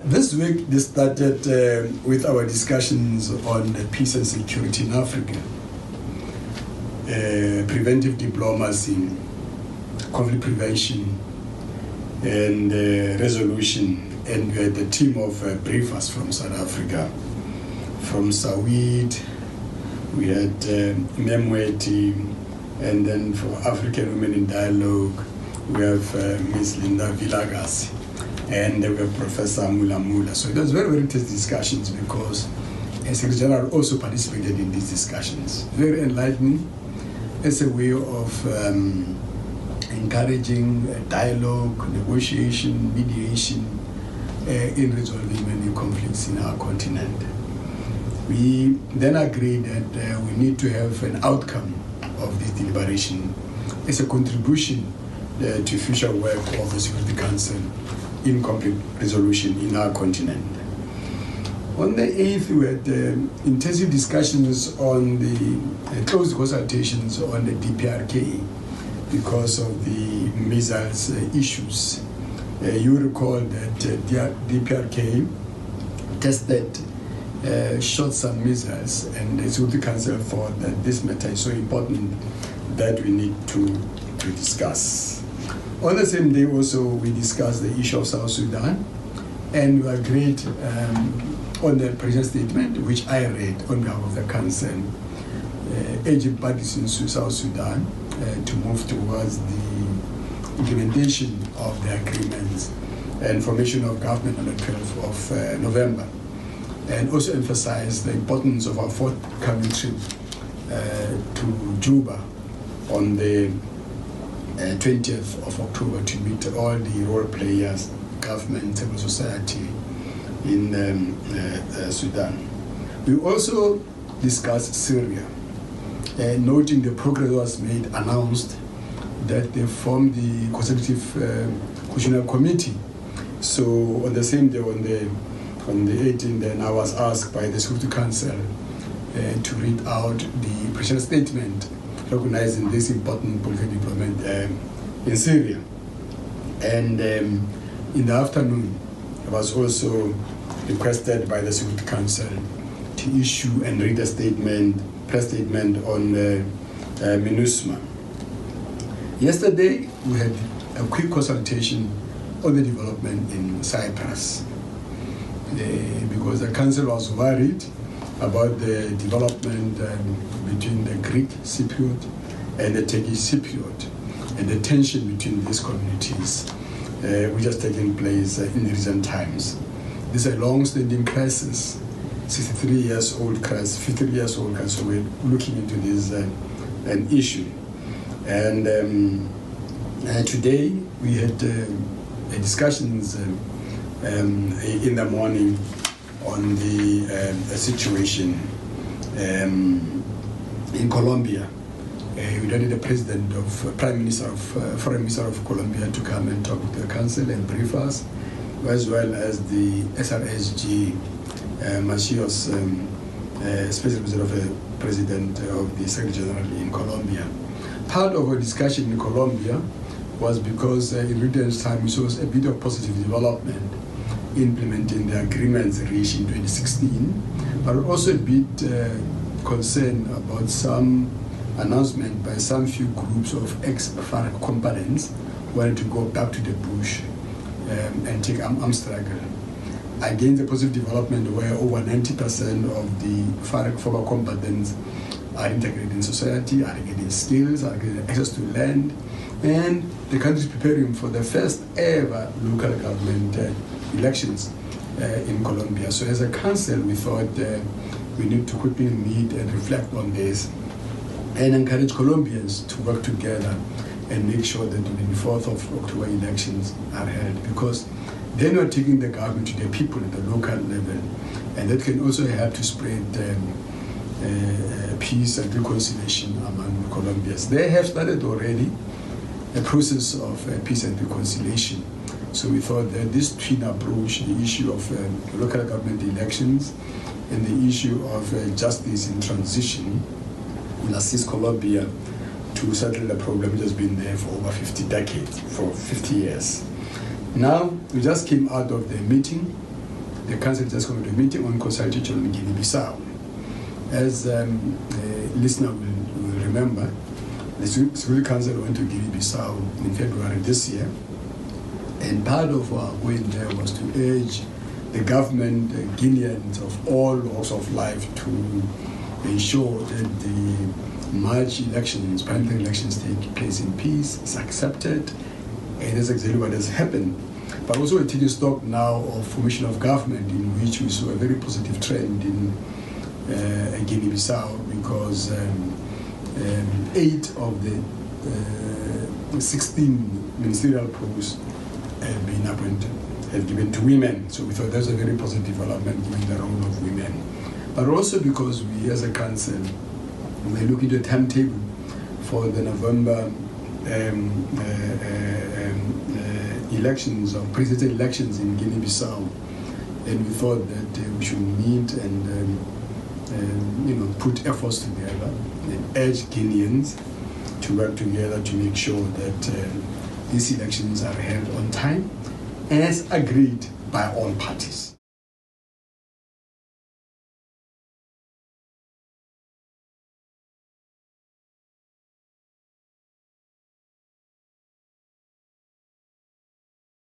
This week this started with our discussions on peace and security in Africa, preventive diplomacy, conflict prevention, and resolution. And we had a team of briefers from South Africa. From Sawid, we had Memweti, and then for African Women in Dialogue, we have Ms. Linda Vilagasi. And we have Professor Mula. So it was very, very intense discussions because Secretary General also participated in these discussions. Very enlightening. It's a way of encouraging dialogue, negotiation, mediation in resolving many conflicts in our continent. We then agreed that we need to have an outcome of this deliberation as a contribution to future work of the Security Council in conflict resolution in our continent. On the 8th, we had intensive discussions on the closed consultations on the DPRK because of the missiles issues. You recall that DPRK tested shot some missiles, and the Security Council thought that this matter is so important that we need to discuss. On the same day also, we discussed the issue of South Sudan, and we agreed on the president's statement, which I read on behalf of the Council, urging parties in South Sudan to move towards the implementation of the agreements and formation of government on the 12th of November, and also emphasize the importance of our forthcoming trip to Juba on the 20th of October to meet all the role players, government, civil society in Sudan. We also discussed Syria, noting the progress was made, announced that they formed the Consultative Constitutional Committee. So on the same day, on the 18th, then I was asked by the Security Council to read out the president's statement recognizing this important political development in Syria. And in the afternoon, I was also requested by the Security Council to issue and read a press statement on MINUSMA. Yesterday, we had a quick consultation on the development in Cyprus because the Council was worried about the development between the Greek Cypriot and the Turkish Cypriot and the tension between these communities which has taken place in recent times. This is a long-standing crisis, 63 years old crisis, 50 years old crisis, so we're looking into this an issue. And today we had discussions in the morning on the situation in Colombia. We wanted the Foreign Minister of Colombia to come and talk to the Council and brief us, as well as the SRSG, Macios, Special President of the Secretary General in Colombia. Part of our discussion in Colombia was because in recent time we saw a bit of positive development implementing the agreements reached in 2016, but also a bit concerned about some announcement by some few groups of ex-FARC combatants wanting to go back to the bush and take armed struggle. Again, the positive development where over 90% of the FARC former combatants are integrated in society, are getting skills, are getting access to land, and the country is preparing for the first ever local government elections in Colombia. So as a council, we thought we need to quickly meet and reflect on this and encourage Colombians to work together and make sure that the 24th of October elections are held, because then we're taking the government to the people at the local level, and that can also help to spread peace and reconciliation among Colombians. They have started already a process of peace and reconciliation. So we thought that this twin approach, the issue of local government elections and the issue of justice in transition, will assist Colombia to settle the problem which has been there for over 50 years. Now, we just came out of the meeting the Council just come to a meeting on consultation on Guinea-Bissau. As listener will remember, the Security Council went to Guinea-Bissau in February this year, and part of our going there was to urge the government, the Guineans of all walks of life, to ensure that the March elections, parliamentary elections, take place in peace, is accepted, and that's exactly what has happened. But also we're taking stock now of formation of government, in which we saw a very positive trend in Guinea-Bissau, because 8 of the 16 ministerial posts have been appointed, have given to women. So we thought that's a very positive development, given the role of women. But also because we, as a council, we're looking at a timetable for the November elections, or presidential elections in Guinea-Bissau, and we thought that we should meet and put efforts together and urge Guineans to work together to make sure that these elections are held on time, as agreed by all parties.